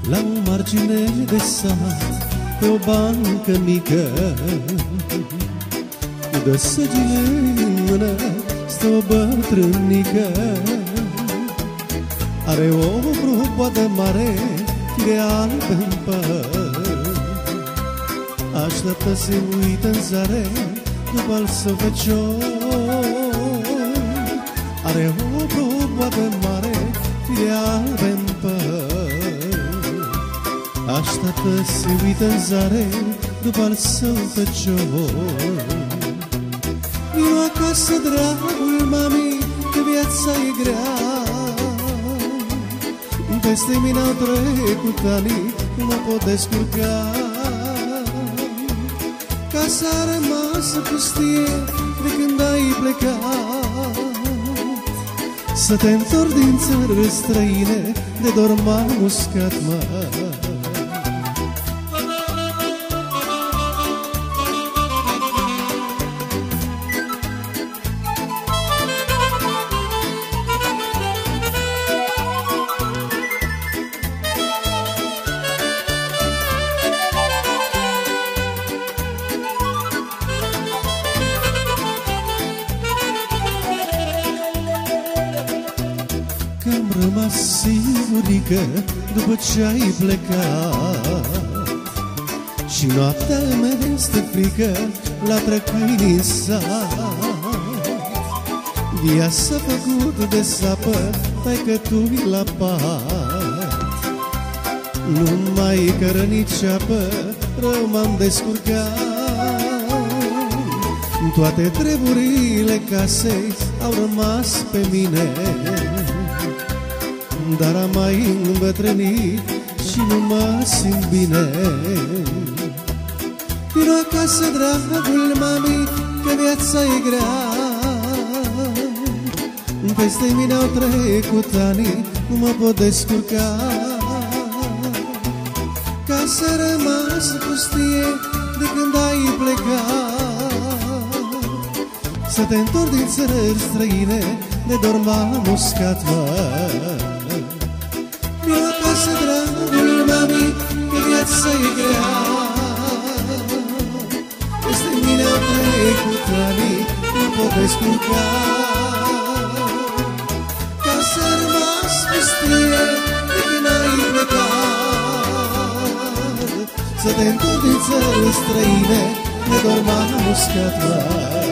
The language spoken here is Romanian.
La o margine de sat, pe o bancă mică, cu dă săgile în mână, stă o bătrânică. Are o bropoadă mare, fire albe-n păr. Așteaptă, se uită în zare, după al său fecior. Are o bropoadă mare, fire albe-n păr. Așteaptă, se uită în zare, după al său fecior. Vino acasă, dragul mami, că viața e grea. Peste mine au trecut ani, nu mă pot descurca. Casa a rămas pustie de când ai plecat. Să te întorci din țări străine, de dor m-a muscat, mă. Că-am rămas singurică după ce ai plecat. Și noaptea mea este frică la trăcâini în sat. Via s-a făcut de sapă, taică-tu-i la pat. Nu mai cără nici apă, rău m-am descurcat. Toate treburile casei au rămas pe mine, dar am mai îmbătrânit și nu mă simt bine. Vino acasă, dragul mami, că viața e grea. Peste mine au trecut ani, nu mă pot descurca. Casa a rămas pustie de când ai plecat. Să te întorci din țări străine, de dor m-a muscat, mă. Vino acasă, dragul mami, că viața e grea. Peste mine au trecut ani, nu pot descurca. Casa a rămas pustie de când ai plecat. Să te întorci din țări străine, de dor m-a muscat, mă.